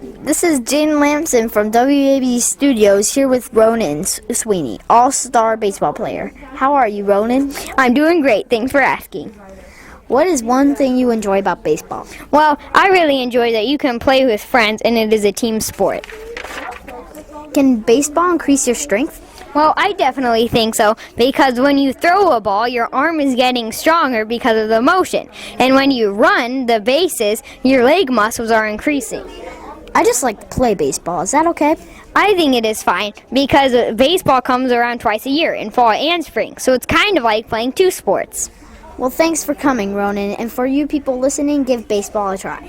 This is Jane Lamson from WAB Studios here with Ronan Sweeney, all-star baseball player. How are you, Ronan? I'm doing great. Thanks for asking. What is one thing you enjoy about baseball? Well, I really enjoy that you can play with friends and it is a team sport. Can baseball increase your strength? Well, I definitely think so, because when you throw a ball, your arm is getting stronger because of the motion. And when you run the bases, your leg muscles are increasing. I just like to play baseball. Is that okay? I think it is fine, because baseball comes around twice a year, in fall and spring, so it's kind of like playing two sports. Well, thanks for coming, Ronan, and for you people listening, give baseball a try.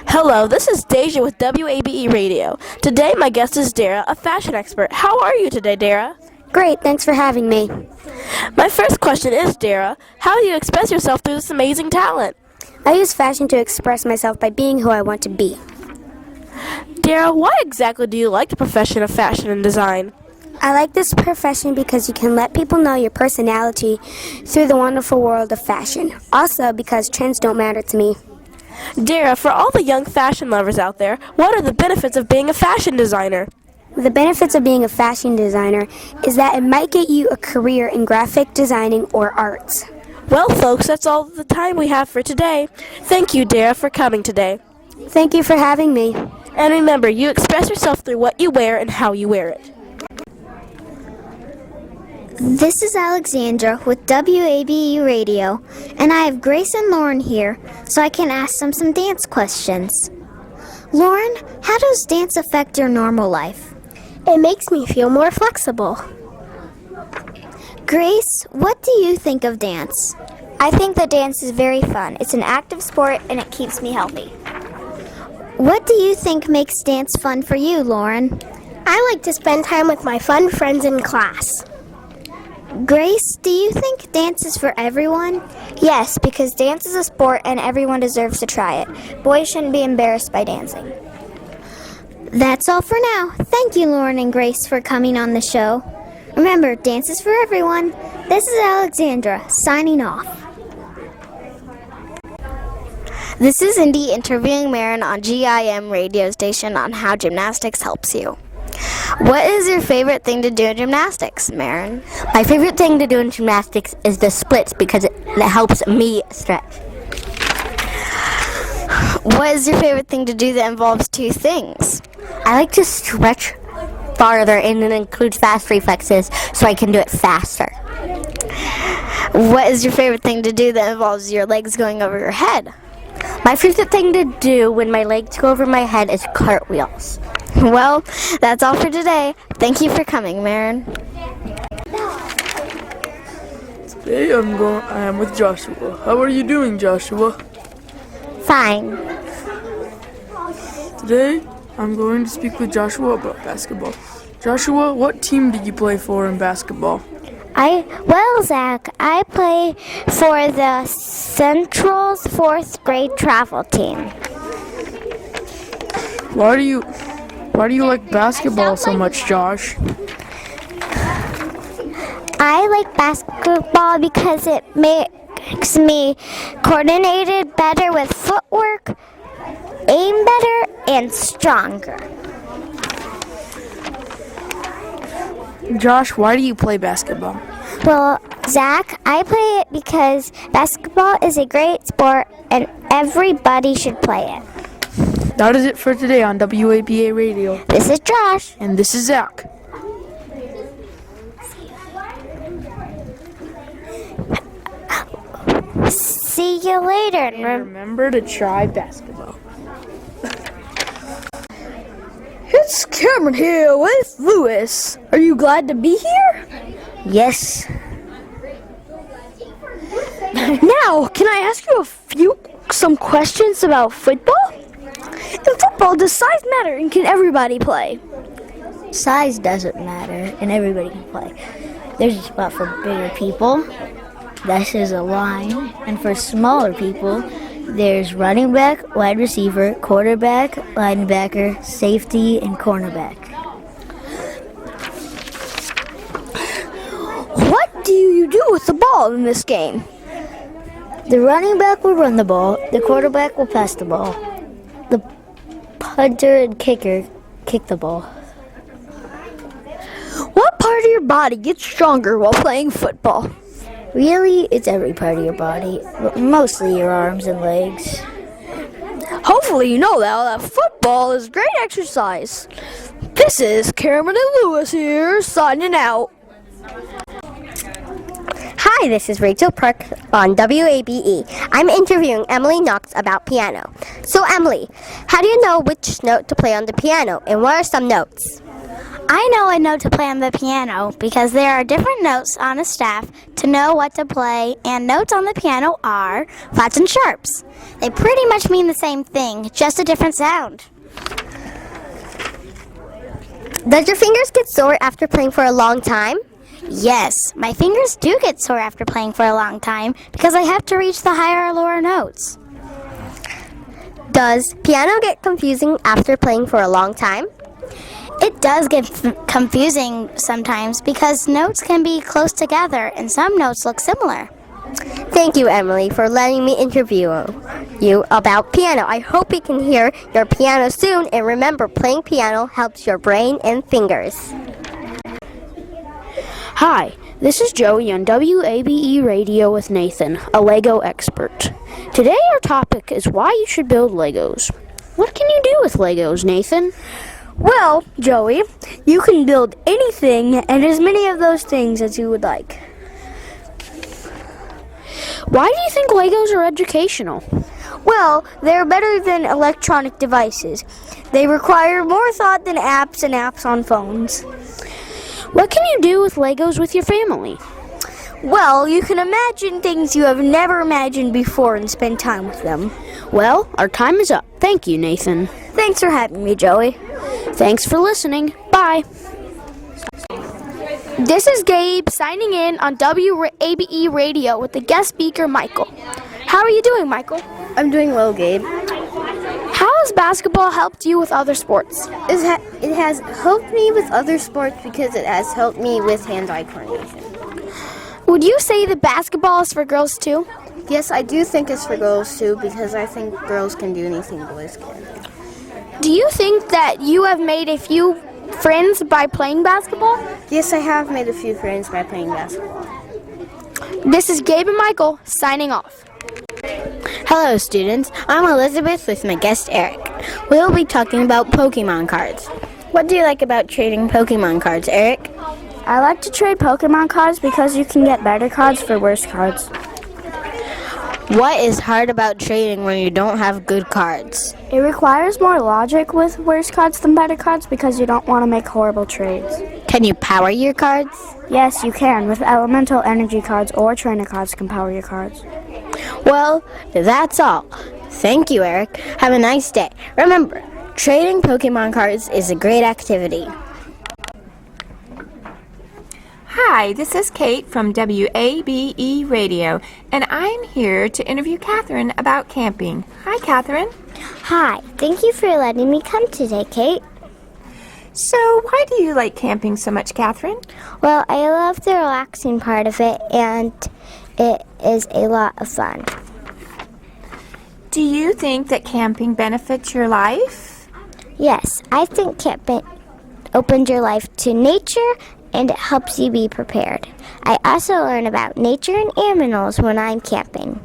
Hello, this is Deja with WABE Radio. Today my guest is Dara, a fashion expert. How are you today, Dara? Great, thanks for having me. My first question is, Dara, how do you express yourself through this amazing talent? I use fashion to express myself by being who I want to be. Dara, why exactly do you like the profession of fashion and design? I like this profession because you can let people know your personality through the wonderful world of fashion. Also because trends don't matter to me. Dara, for all the young fashion lovers out there, what are the benefits of being a fashion designer? The benefits of being a fashion designer is that it might get you a career in graphic designing or arts. Well, folks, that's all the time we have for today. Thank you, Dara, for coming today. Thank you for having me. And remember, you express yourself through what you wear and how you wear it. This is Alexandra with WABE Radio, and I have Grace and Lauren here, so I can ask them some dance questions. Lauren, how does dance affect your normal life? It makes me feel more flexible. Grace, what do you think of dance? I think that dance is very fun. It's an active sport and it keeps me healthy. What do you think makes dance fun for you, Lauren? I like to spend time with my fun friends in class. Grace, do you think dance is for everyone? Yes, because dance is a sport and everyone deserves to try it. Boys shouldn't be embarrassed by dancing. That's all for now. Thank you, Lauren and Grace, for coming on the show. Remember, dance is for everyone. This is Alexandra, signing off. This is Indy interviewing Marin on GIM radio station on how gymnastics helps you. What is your favorite thing to do in gymnastics, Marin? My favorite thing to do in gymnastics is the splits because it helps me stretch. What is your favorite thing to do that involves two things? I like to stretch farther and it includes fast reflexes so I can do it faster. What is your favorite thing to do that involves your legs going over your head? My favorite thing to do when my legs go over my head is cartwheels. Well, that's all for today. Thank you for coming, Marin. Today I am with Joshua. How are you doing, Joshua? Fine. Today I'm going to speak with Joshua about basketball. Joshua, what team did you play for in basketball? Zach, I play for the Central's 4th grade travel team. Why do you like basketball so much, Josh? I like basketball because it makes me coordinated better with footwork, aim better, and stronger. Josh, why do you play basketball? Well, Zach, I play it because basketball is a great sport and everybody should play it. That is it for today on WABA Radio. This is Josh. And this is Zach. See you later. And remember to try basketball. It's Cameron here with Lewis. Are you glad to be here? Yes. Now, can I ask you some questions about football? In football, does size matter and can everybody play? Size doesn't matter and everybody can play. There's a spot for bigger people. This is a line. And for smaller people, there's running back, wide receiver, quarterback, linebacker, safety, and cornerback. What do you do with the ball in this game? The running back will run the ball. The quarterback will pass the ball. punter and kicker kick the ball. What part of your body gets stronger while playing football? Really, it's every part of your body, but mostly your arms and legs. Hopefully you know that football is great exercise. This is Cameron and Lewis here, signing out. Hi, this is Rachel Park on WABE. I'm interviewing Emily Knox about piano. So Emily, how do you know which note to play on the piano, and what are some notes? I know a note to play on the piano because there are different notes on a staff to know what to play, and notes on the piano are flats and sharps. They pretty much mean the same thing, just a different sound. Does your fingers get sore after playing for a long time? Yes, my fingers do get sore after playing for a long time because I have to reach the higher or lower notes. Does piano get confusing after playing for a long time? It does get confusing sometimes because notes can be close together and some notes look similar. Thank you, Emily, for letting me interview you about piano. I hope we can hear your piano soon, and remember, playing piano helps your brain and fingers. Hi, this is Joey on WABE Radio with Nathan, a Lego expert. Today our topic is why you should build Legos. What can you do with Legos, Nathan? Well, Joey, you can build anything and as many of those things as you would like. Why do you think Legos are educational? Well, they're better than electronic devices. They require more thought than apps and apps on phones. What can you do with Legos with your family? Well, you can imagine things you have never imagined before and spend time with them. Well, our time is up. Thank you, Nathan. Thanks for having me, Joey. Thanks for listening. Bye. This is Gabe signing in on WABE Radio with the guest speaker, Michael. How are you doing, Michael? I'm doing well, Gabe. How has basketball helped you with other sports? It has helped me with other sports because it has helped me with hand-eye coordination. Would you say that basketball is for girls too? Yes, I do think it's for girls too because I think girls can do anything boys can. Do you think that you have made a few friends by playing basketball? Yes, I have made a few friends by playing basketball. This is Gabe and Michael signing off. Hello, students. I'm Elizabeth with my guest Eric. We'll be talking about Pokemon cards. What do you like about trading Pokemon cards, Eric? I like to trade Pokemon cards because you can get better cards for worse cards. What is hard about trading when you don't have good cards? It requires more logic with worse cards than better cards because you don't want to make horrible trades. Can you power your cards? Yes, you can. With elemental energy cards or trainer cards can power your cards. Well, that's all. Thank you, Eric. Have a nice day. Remember, trading Pokemon cards is a great activity. Hi, this is Kate from WABE Radio, and I'm here to interview Catherine about camping. Hi, Catherine. Hi, thank you for letting me come today, Kate. So, why do you like camping so much, Catherine? Well, I love the relaxing part of it, and it is a lot of fun. Do you think that camping benefits your life? Yes, I think camping opens your life to nature, and it helps you be prepared. I also learn about nature and animals when I'm camping.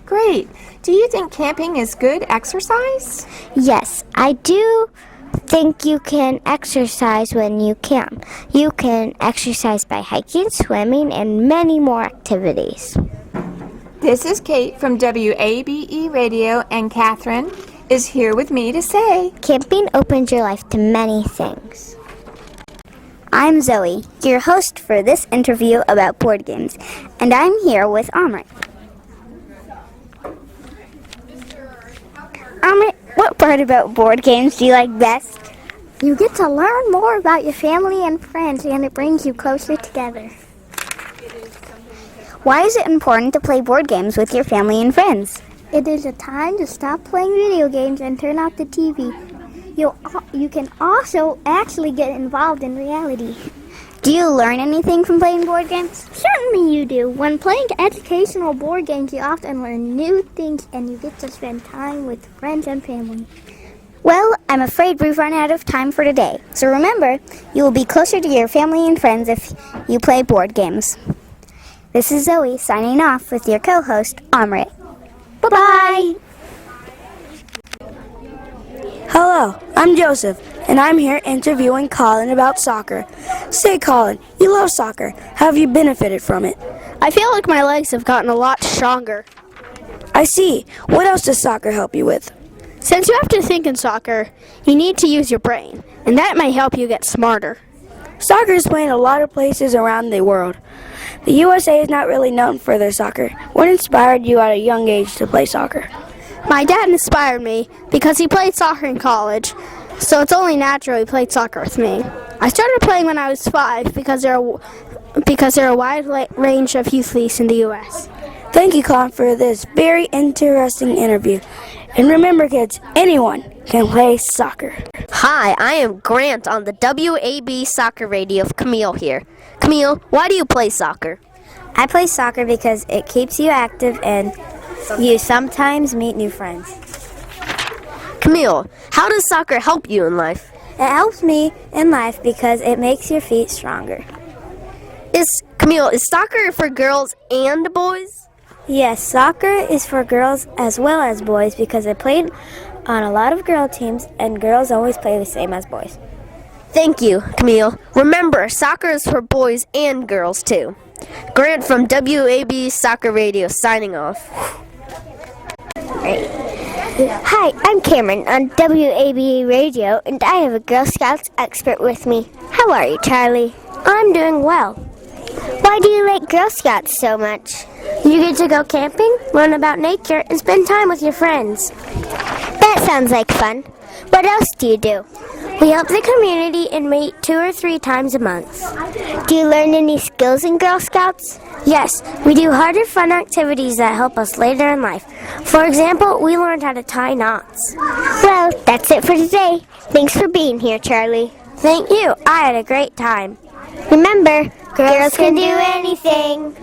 Great. Do you think camping is good exercise? Yes, I do think you can exercise when you camp. You can exercise by hiking, swimming, and many more activities. This is Kate from WABE Radio, and Catherine is here with me to say, camping opens your life to many things. I'm Zoe, your host for this interview about board games, and I'm here with Amrit. Amrit, what part about board games do you like best? You get to learn more about your family and friends, and it brings you closer together. Why is it important to play board games with your family and friends? It is a time to stop playing video games and turn off the TV. You can also actually get involved in reality. Do you learn anything from playing board games? Certainly you do. When playing educational board games, you often learn new things and you get to spend time with friends and family. Well, I'm afraid we've run out of time for today. So remember, you will be closer to your family and friends if you play board games. This is Zoe signing off with your co-host, Amrit. Bye-bye! Hello, I'm Joseph, and I'm here interviewing Colin about soccer. Say, Colin, you love soccer. How have you benefited from it? I feel like my legs have gotten a lot stronger. I see. What else does soccer help you with? Since you have to think in soccer, you need to use your brain, and that may help you get smarter. Soccer is played in a lot of places around the world. The USA is not really known for their soccer. What inspired you at a young age to play soccer? My dad inspired me because he played soccer in college, so it's only natural he played soccer with me. I started playing when I was 5 because there are a wide range of youth leagues in the U.S. Thank you, Colin, for this very interesting interview. And remember, kids, anyone can play soccer. Hi, I am Grant on the WAB Soccer Radio of Camille here. Camille, why do you play soccer? I play soccer because it keeps you active and you sometimes meet new friends. Camille, how does soccer help you in life? It helps me in life because it makes your feet stronger. Camille, is soccer for girls and boys? Yes, soccer is for girls as well as boys because I played on a lot of girl teams and girls always play the same as boys. Thank you, Camille. Remember, soccer is for boys and girls too. Grant from WAB Soccer Radio signing off. Hi, I'm Cameron on WABE Radio, and I have a Girl Scouts expert with me. How are you, Charlie? I'm doing well. Why do you like Girl Scouts so much? You get to go camping, learn about nature, and spend time with your friends. That sounds like fun. What else do you do? We help the community and meet 2 or 3 times a month. Do you learn any skills in Girl Scouts? Yes, we do harder, fun activities that help us later in life. For example, we learned how to tie knots. Well, that's it for today. Thanks for being here, Charlie. Thank you. I had a great time. Remember, girls can do anything.